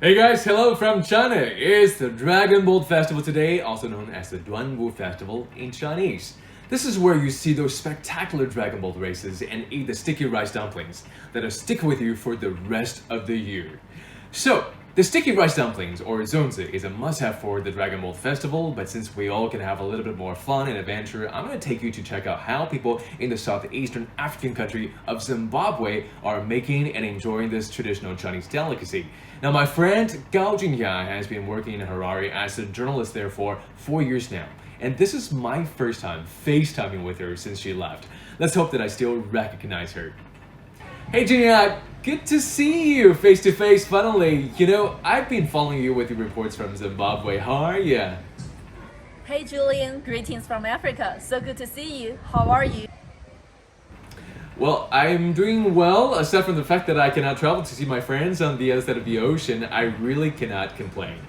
Hey guys, hello from China. It's the Dragon Boat Festival today, also known as the Duanwu Festival in Chinese. This is where you see those spectacular Dragon Boat races and eat the sticky rice dumplings that'll stick with you for the rest of the year. So, the sticky rice dumplings, or Zongzi, is a must-have for the Dragon Boat Festival, but since we all can have a little bit more fun and adventure, I'm going to take you to check out how people in the southeastern African country of Zimbabwe are making and enjoying this traditional Chinese delicacy. Now, my friend Gao Junya has been working in Harare as a journalist there for 4 years now, and this is my first time FaceTiming with her since she left. Let's hope that I still recognize her. Hey Julian, good to see you face to face finally. You know, I've been following you with your reports from Zimbabwe. How are you? Hey Julian, greetings from Africa. So good to see you. How are you? Well, I'm doing well, aside from the fact that I cannot travel to see my friends on the other side of the ocean. I really cannot complain.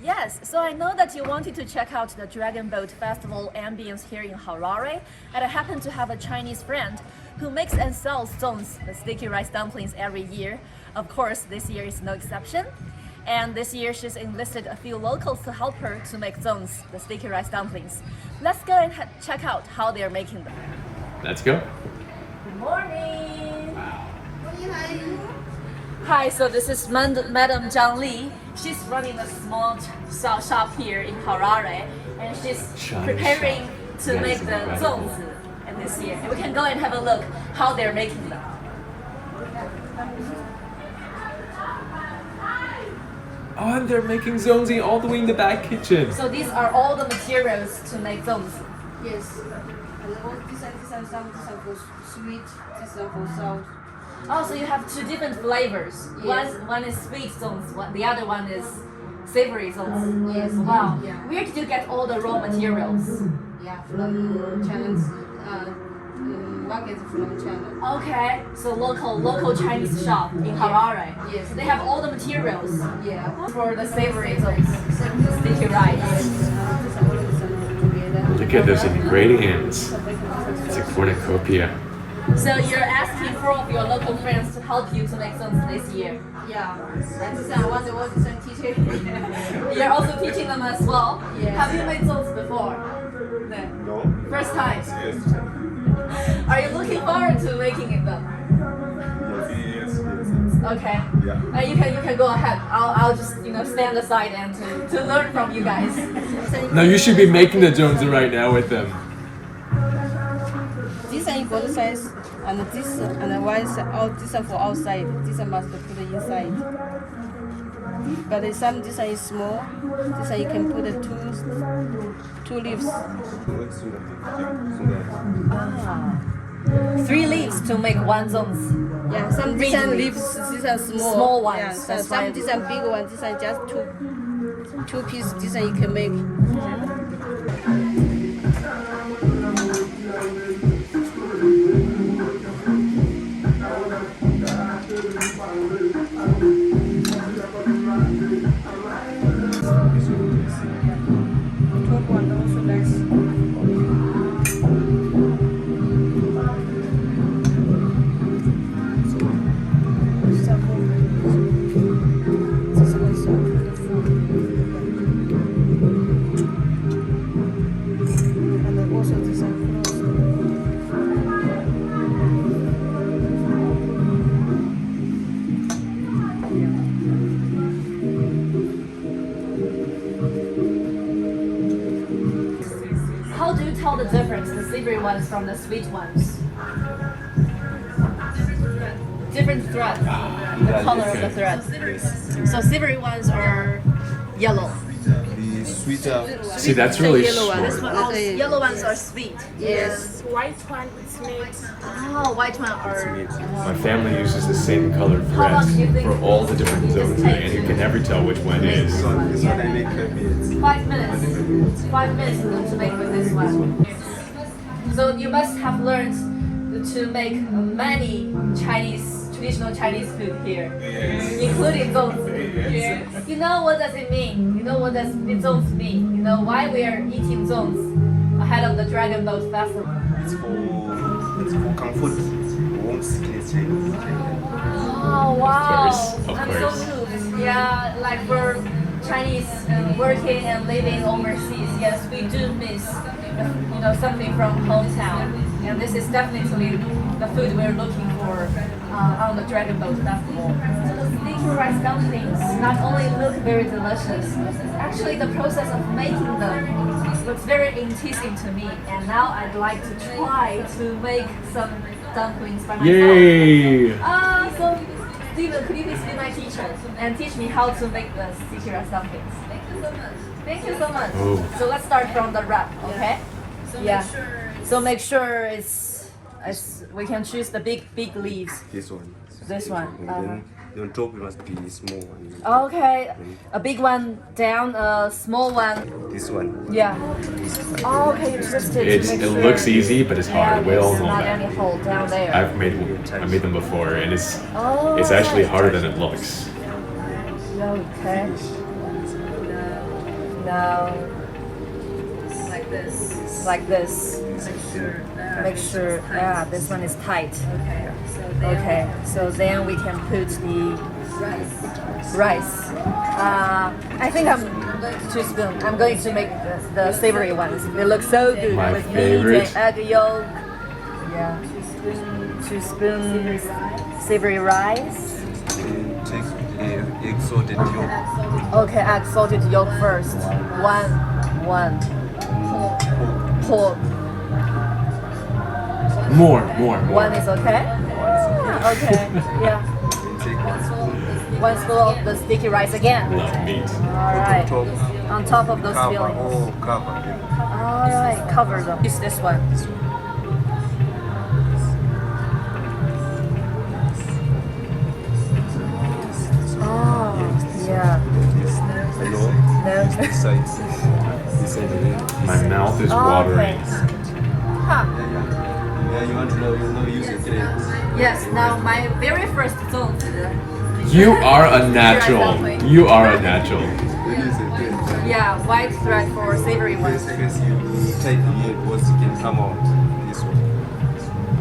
Yes, so I know that you wanted to check out the Dragon Boat Festival ambience here in Harare, and I happen to have a Chinese friend who makes and sells Zongzi, the sticky rice dumplings, every year. Of course, this year is no exception. And this year she's enlisted a few locals to help her to make Zongzi, the sticky rice dumplings. Let's go and check out how they're making them. Let's go. Good morning! Hi, so this is Madam Zhang Li. She's running a small shop here in Harare, and she's preparing to make the Zongzi this year. And we can go and have a look how they're making them. Oh, and they're making Zongzi all the way in the back kitchen. So these are all the materials to make Zongzi. Yes. And all this are for sweet, this are for salt. Oh, so you have two different flavors. Yes. One is sweet Zongzi, the other one is savory Zongzi. Yes. Wow. Yeah. Where did you get all the raw materials? Yeah, from China's market from China. Okay, so local Chinese shop in Harare. Yes. So they have all the materials. Yeah. For the savory Zongzi, sticky rice. Look at those ingredients. It's a cornucopia. So you're asking four of your local friends to help you to make Zongzi this year. Yeah. And this I want to teach it. You're also teaching them as well. Yes. Have you made Zongzi before? No. First time. Yes. Are you looking forward to making it though? Yes. Okay. Yeah. You can go ahead. I'll just stand aside and to learn from you guys. Now you should be making the Zongzi right now with them. This is for the size, and this and one is out. This is for outside. This one must put inside. But this one is small. This one you can put two leaves. Three leaves to make one Zongzi. Yeah, some Big different leaves. leaves. These are small. Small ones, Yeah, that's some why- these are big ones. These are just two pieces. This one you can make. Top one also nice. How do you tell the difference, the savory ones from the sweet ones? Different thread. The color of the thread. So savory ones are yellow. The sweeter. See, that's really yellow one. smart. Yellow ones are sweet. Yes. White one is made. Oh, white one are. My family uses the same colored How long threads do you think for all the different this Zongzi, takes? and you can never tell which one is. This one I make 5 minutes. 5 minutes. 5 minutes to make with this one. So you must have learned to make many traditional Chinese food here, including Zongzi. You know what does it mean? You know what does the Zongzi mean? You know why we are eating Zongzi ahead of the Dragon Boat Festival? It's for comfort, homesickness. Oh wow! Of I'm course. so moved. Yeah, like for Chinese working and living overseas, yes, we do miss, something from hometown. And this is definitely the food we're looking for on the Dragon Boat Festival. So the sticky rice dumplings not only look very delicious, actually the process of making them looks very interesting to me. And now I'd like to try to make some dumplings by myself. Yay! So Steven, could you please be my teacher and teach me how to make the sticky rice dumplings? Thank you so much. Thank you so much. Oh. So let's start from the wrap, okay? So make sure it's we can choose the big leaves. This one. This one. And then on top it must be small one. Okay, a big one down, a small one. This one. Yeah. Oh, okay, you twist it. It looks easy, but it's hard. We all There's know not that. any hole down there. I made them before, and it's Oh, actually harder than it looks. Okay. No. Like this. Make sure. Yeah, this one is tight. Okay. So then we can put the rice. I think I'm 2 spoons. I'm going to make the savory ones. They look so good My with favorite. meat and egg yolk. Yeah. 2 spoons savory rice. And take egg salted yolk. Okay, add salted yolk first. One. Pork. More. One is okay? Yeah, okay. Yeah. And take 1 spoon. 1 spoon of the sticky rice again. Love meat. Alright. Top. On top of those Cover. fillings. Oh, cover. Yeah. Alright, cover them. Use this one. Oh, yeah. Hello. No. This side. This side again. My mouth is watering. Huh. Yeah, you want to know, use a tray. Yes, now my very first Zongzi. You are a natural. You are a natural. Use a tray. Yeah, white thread for savory ones. Because you take the egg, once it can come out. This one.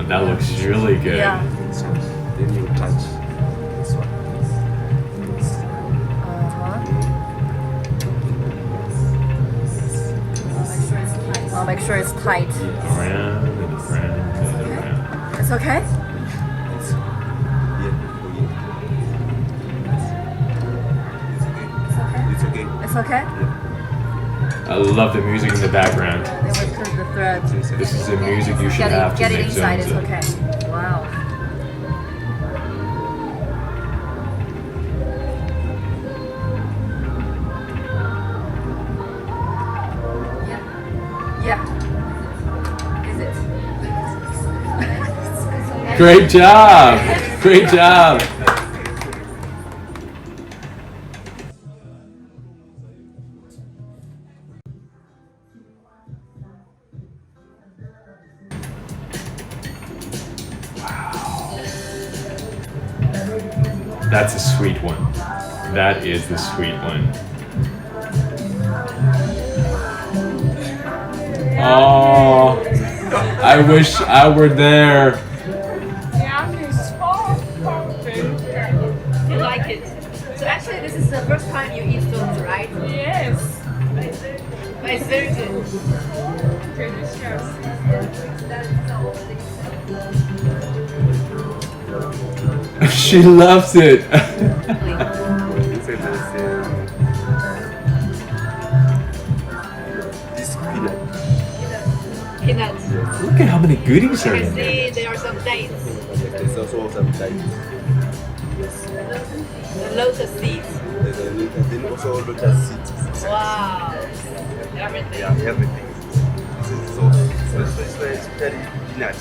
And that looks really good. Yeah. So then you touch this one. I'll make sure it's tight. Around and around and around. It's okay? It's okay. It's okay? I love the music in the background. Then we put the thread. This is the music you should have to Get it make inside, it's Zongzi. okay. Wow. Yeah. Is it? Great job! Great job! That's a sweet one. That is the sweet one. Oh, I wish I were there. You like it? So actually this is the first time you eat Zongzi, right? Yes. But it's very good. Delicious. She loves it. This peanut. Peanuts. Look at how many goodies are You in can there. see there are some dates. There's also some dates. Lotus seeds. Then also lotus seeds. Wow. Everything. Yeah, everything. This is so it's very peanut.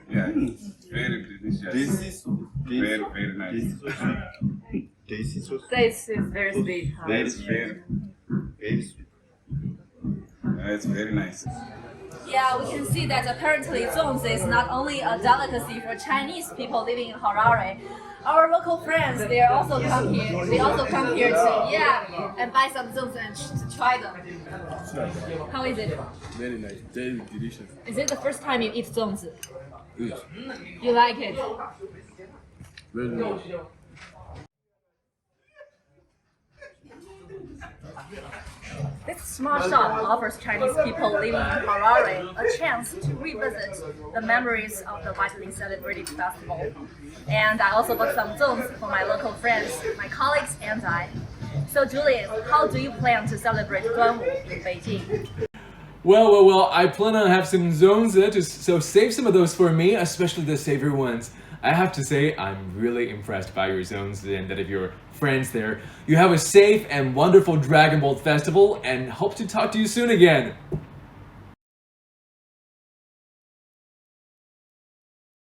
Yeah, it's very delicious. Very nice. Tasty sauce. This is very sweet. Huh? Very It's sweet. very, Very sweet. it's very nice. Yeah, we can see that apparently Zongzi is not only a delicacy for Chinese people living in Harare, our local friends, they also come here. They also come here to and buy some zongzi and to try them. How is it? Very nice, very delicious. Is it the first time you eat zongzi? Yes, You like it? very nice. This small shop offers Chinese people living in Harare a chance to revisit the memories of the widely celebrated festival. And I also bought some zongzi for my local friends, my colleagues, and I. So Julian, how do you plan to celebrate Duanwu in Beijing? Well, I plan on have some zongzi, so save some of those for me, especially the savory ones. I have to say, I'm really impressed by your zongzi and that of your friends there. You have a safe and wonderful Dragon Boat Festival and hope to talk to you soon again.